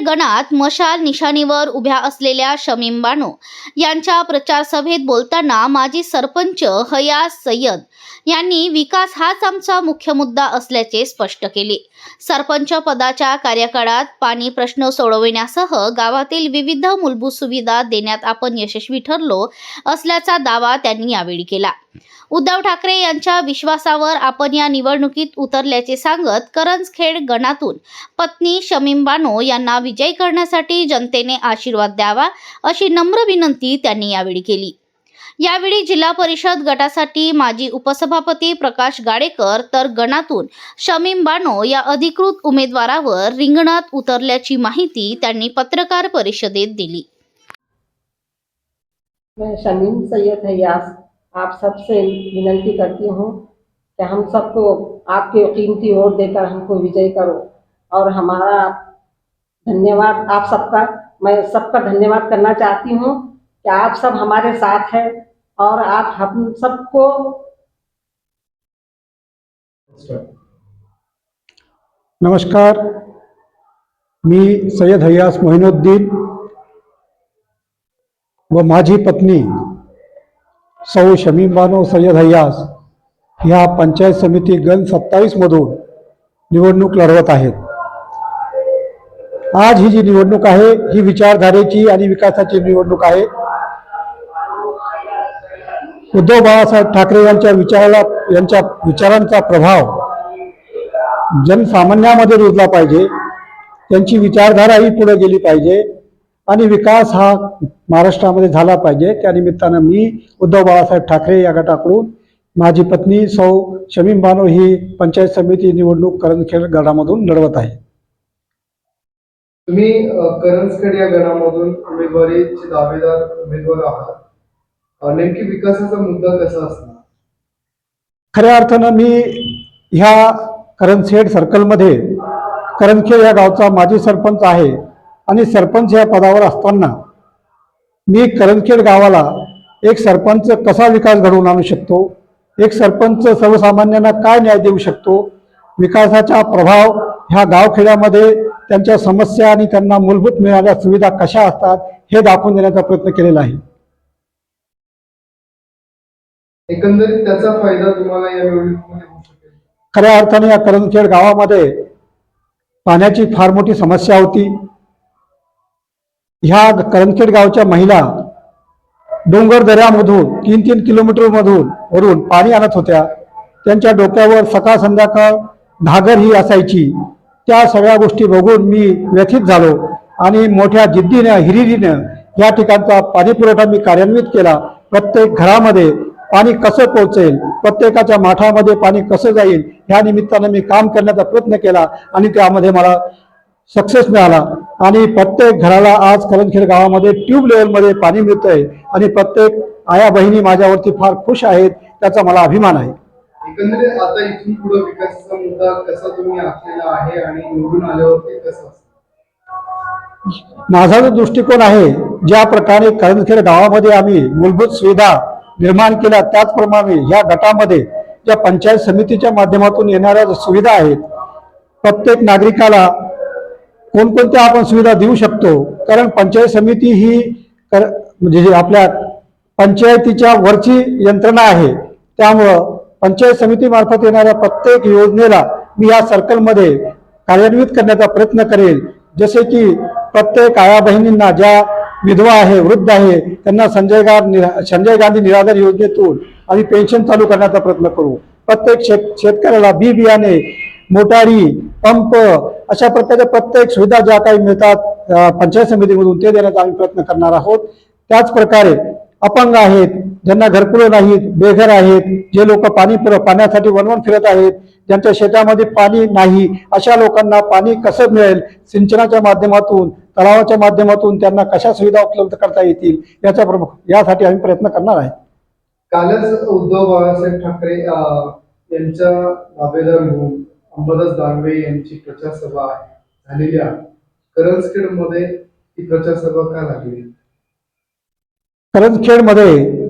गणात मशाल निशाणीवर उभ्या असलेल्या शमीम बानो यांच्या प्रचार सभेत बोलताना माजी सरपंच हयाज सय्यद यांनी विकास हाच आमचा मुख्य मुद्दा असल्याचे स्पष्ट केले। सरपंच पदाच्या कार्यकाळात पाणी प्रश्न सोडविण्यासह गावातील विविध मूलभूत सुविधा देण्यात आपण यशस्वी ठरलो असल्याचा दावा त्यांनी यावेळी केला। उद्धव ठाकरे यांच्या विश्वासावर आपण या निवडणुकीत उतरल्याचे सांगत करंजखेड गणातून पत्नी शमीम बानो यांना विजयी करण्यासाठी जनतेने आशीर्वाद द्यावा अशी नम्र विनंती त्यांनी यावेळी केली। यावेळी जिल्हा परिषद गटासाठी माजी उपसभापती प्रकाश गाडेकर तर गणातून शमीम बानो या अधिकृत उमेदवारावर रिंगणात उतरल्याची माहिती त्यांनी पत्रकार परिषदेत दिली। मैं शमीम सैयद हयाज आप सबसे विनती करती हूँ कि हम सबको आपके कीमती वोट देकर हमको विजयी करो और हमारा धन्यवाद आप सबका, मैं सबका धन्यवाद करना चाहती हूँ कि आप सब हमारे साथ हैं और आप हम सबको। नमस्कार, मी सय्यद हयाज मोहिनुद्दीन व माझी पत्नी सौ शमीम बानो सय्यद हयाज ह्या पंचायत समिती गण 27 मधून निवडणूक लढवत आहेत। आज ही जी निवडणूक आहे ही विचारधारेची आणि विकासाची निवडणूक आहे। उद्धव बाळासाहेब ठाकरे यांच्या विचारांचा प्रभाव जनसामान्यामध्ये रुजला पाहिजे, त्यांची विचारधारा ही पुढे गेली पाहिजे आणि विकास हा महाराष्ट्रामध्ये झाला पाहिजे। त्या निमित्तानं मी उद्धव बाळासाहेब ठाकरे या गटाकडून माझी पत्नी सौ शमीम बानो ही पंचायत समिती निवडणूक करंजखेड गटामधून लढवत आहे। तुम्ही करंजखेड या गणामधून उमेदवारीचे दावेदार उमेदवार आहात, नेमकी विकासाचा मुद्दा कसा असणार? खऱ्या अर्थानं मी ह्या करंजखेड सर्कलमध्ये करंजखेड या गावचा माजी सरपंच आहे आणि सरपंच या पदावर असताना मी करंजखेड गावाला एक सरपंच कसा विकास घडवून आणू शकतो, एक सरपंच सर्वसामान्यांना काय न्याय देऊ शकतो, विकासाचा प्रभाव ह्या गावखेड्यामध्ये त्यांच्या समस्या आणि त्यांना मूलभूत मिळालेल्या सुविधा कशा असतात हे दाखवून देण्याचा प्रयत्न केलेला आहे। एकंदरीत त्याचा फायदा तुम्हाला या निवडणुकीमध्ये होऊ शकेल? खऱ्या अर्थाने या करंजखेड गावामध्ये पाण्याची फार मोठी समस्या होती। ह्या करंजखेड गावच्या महिला डोंगर दऱ्यामधून 3-3 किलोमीटर मधून वरून पाणी आणत होत्या। त्यांच्या डोक्यावर सकाळ संध्याकाळ घागर ही असायची। त्या सगळ्या गोष्टी बघून मी व्यथित झालो आणि मोठ्या जिद्दीने हिरिरीनं या ठिकाणचा पाणी पुरवठा मी कार्यान्वित केला। प्रत्येक घरामध्ये पाणी कसं पोहोचेल, प्रत्येकाच्या माठामध्ये पाणी कसं जाईल ह्या निमित्तानं मी काम करण्याचा प्रयत्न केला आणि त्यामध्ये मला सक्सेस मिळाला आणि प्रत्येक घराला आज करंजखेड गावामध्ये ट्यूब लेवलमध्ये पाणी मिळतंय आणि प्रत्येक आया बहिणी माझ्यावरती फार खुश आहेत, त्याचा मला अभिमान आहे। एकंदरीत आता इथून पुढे विकासाचा मुद्दा कसा तुम्ही आखलेला आहे आणि निवडून आल्यावरती कसं असतं? माझा जो दृष्टिकोन आहे, ज्या प्रकारे करंजखेड गावामध्ये आम्ही मूलभूत सुविधा निर्माण केल्या त्याचप्रमाणे या गटामध्ये ज्या पंचायत समितीच्या माध्यमातून येणाऱ्या सुविधा आहेत, प्रत्येक नागरिकाला कोणकोणत्या आपण सुविधा देऊ शकतो, कारण पंचायत समिती ही म्हणजे आपल्या पंचायतीच्या वरची यंत्रणा आहे। त्यामुळं पंचायत समितीमार्फत येणाऱ्या प्रत्येक योजनेला मी या सर्कलमध्ये कार्यान्वित करण्याचा प्रयत्न करेल। जसे की प्रत्येक आया बहिणींना, ज्या विधवा आहे, वृद्ध आहे, त्यांना संजय गांधी निराधार योजनेतून आम्ही पेन्शन चालू करण्याचा प्रयत्न करू। प्रत्येक शेतकऱ्याला बी बियाणे, मोटारी, पंप अशा प्रकारच्या प्रत्येक सुविधा ज्या काही मिळतात पंचायत समितीमधून ते देण्याचा आम्ही प्रयत्न करणार आहोत। त्याच प्रकारे अपंग आहेत, ज्यांना घरकुलं नाहीत, बेघर आहेत, जे लोक पाण्यासाठी वणवण फिरत आहेत, ज्यांच्या शेतामध्ये पाणी नाही, अशा लोकांना पाणी कसं मिळेल, सिंचनाच्या माध्यमातून, तलावाच्या माध्यमातून त्यांना कशा सुविधा उपलब्ध करता येतील यासाठी आम्ही प्रयत्न करणार आहे। कालच उद्धव बाळासाहेब ठाकरे यांच्या दावेदार म्हणून अंबादास दानवे यांची प्रचार सभा झालेली आहे। करंजखेडमध्ये ही प्रचार सभा का लागली? करंजखेडमध्ये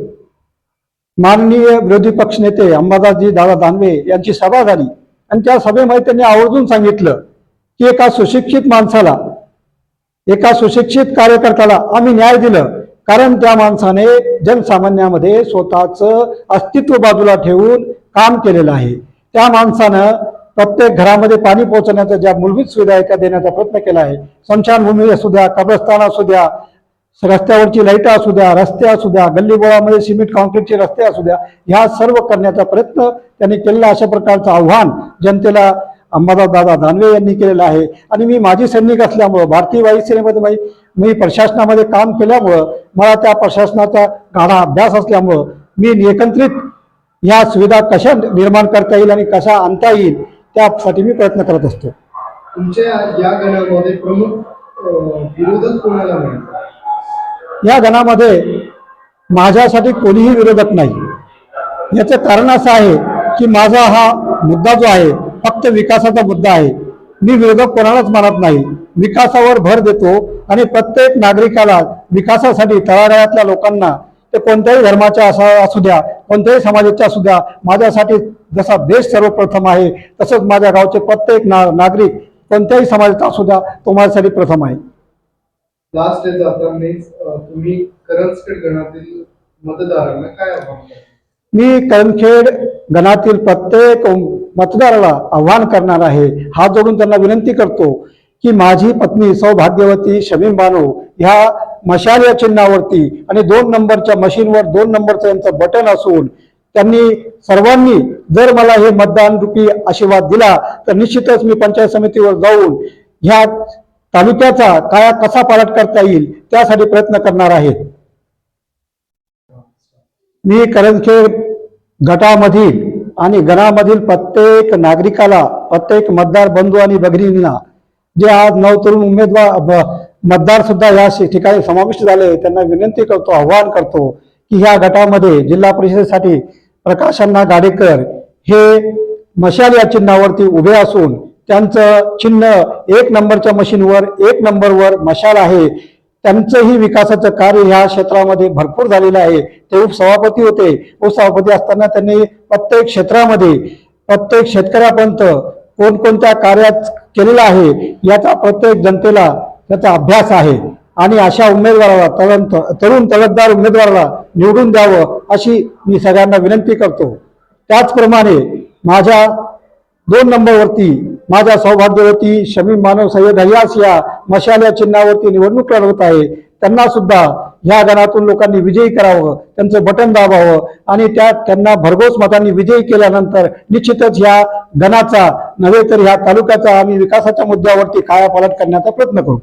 माननीय विरोधी पक्षनेते अंबादासजी दादा दानवे यांची सभा झाली आणि त्या सभेमध्ये त्यांनी आवर्जून सांगितलं की एका सुशिक्षित माणसाला एका सुशिक्षित कार्यकर्त्याला आम्ही न्याय दिलं, कारण त्या माणसाने जनसामान्यामध्ये स्वतःचं अस्तित्व बाजूला ठेवून काम केलेलं आहे. त्या माणसानं प्रत्येक घरामध्ये पाणी पोहोचवण्याच्या ज्या मूलभूत सुविधा आहेत त्या देण्याचा प्रयत्न केला आहे. स्मशानभूमी असू द्या, कब्रस्तान असू द्या, रस्त्यावरची लाईट असू द्या, रस्ते असू द्या, गल्लीबोळामध्ये सिमेंट कॉन्क्रीटचे रस्ते असू द्या, ह्या सर्व करण्याचा प्रयत्न त्यांनी केलेला. अशा प्रकारचं आव्हान जनतेला अंबादास दादा दानवे यांनी केलेलं आहे. आणि मी माजी सैनिक असल्यामुळं, भारतीय वायुसेनेमध्ये मी प्रशासनामध्ये काम केल्यामुळं, मला त्या प्रशासनाचा गाढा अभ्यास असल्यामुळं मी एकत्रित ह्या सुविधा कशा निर्माण करता येईल आणि कशा आणता येईल त्यासाठी मी प्रयत्न करत असतो. तुमच्या या गणामध्ये प्रमुख विरोधक कोणाला मिळतात? या गणामध्ये माझ्यासाठी कोणीही विरोधक नाही. याचं कारण असं आहे की माझा हा मुद्दा जो आहे फक्त विकासाचा मुद्दा आहे. मी विरोधक कोणालाच मानत नाही. विकासावर भर देतो आणि प्रत्येक नागरिकाला विकासासाठी, तळागाळातल्या लोकांना, ते कोणत्याही धर्माच्या असू द्या, कोणत्याही समाजाच्या असू द्या, माझ्यासाठी जसा देश सर्वप्रथम आहे तसंच माझ्या गावचे प्रत्येक नागरिक कोणत्याही समाजाचा असू द्या तो माझ्यासाठी प्रथम आहे. लास्ट डे जाताना तुम्ही करंजखेड गणातील मतदारांना काय आव्हान द्याल? मी करंजखेड गणातील प्रत्येक मतदाराला आव्हान करणार आहे. हात जोडून त्यांना विनंती करतो की माझी पत्नी सौभाग्यवती शमीम बानो ह्या मशाल या चिन्हावरती आणि 2 नंबरच्या मशीनवर 2 नंबरचं यांचं बटन असून त्यांनी सर्वांनी जर मला हे मतदान रूपी आशीर्वाद दिला तर निश्चितच मी पंचायत समितीवर जाऊन ह्या तालुक्याचा काया कसा पालट करता येईल त्यासाठी प्रयत्न करणार आहे. मी करंजखेड गटामधील आणि गणामधील प्रत्येक नागरिकाला, प्रत्येक मतदार बंधू आणि भगिनींना, जे आज नवतरुण उमेदवार मतदार सुद्धा या ठिकाणी समाविष्ट झाले, त्यांना विनंती करतो, आव्हान करतो की ह्या गटामध्ये जिल्हा परिषदेसाठी प्रकाश अण्णा गाडेकर हे मशाल या चिन्हावरती उभे असून त्यांचं चिन्ह 1 नंबरच्या मशीनवर 1 नंबरवर मशाल आहे. त्यांचंही विकासाचं कार्य ह्या क्षेत्रामध्ये भरपूर झालेलं आहे. ते उपसभापती होते. उपसभापती असताना त्यांनी प्रत्येक क्षेत्रामध्ये प्रत्येक शेतकऱ्यापर्यंत कोणकोणत्या कार्यात केलेलं आहे याचा प्रत्येक जनतेला त्याचा अभ्यास आहे. आणि अशा उमेदवाराला, तरुण तडफदार उमेदवाराला निवडून द्यावं अशी मी सगळ्यांना विनंती करतो. त्याचप्रमाणे माझ्या 2 नंबरवरती माझ्या सौभाग्यवती शमीम बानो सय्यद हयास या मशाल या चिन्हावरती निवडणूक लढवत आहे. त्यांना सुद्धा ह्या गणातून लोकांनी विजयी करावं, त्यांचं बटन दाबावं आणि त्यांना भरघोस मतांनी विजयी केल्यानंतर निश्चितच ह्या गणाचा नव्हे तर ह्या तालुक्याचा आम्ही विकासाच्या मुद्द्यावरती कायापालट करण्याचा प्रयत्न करू.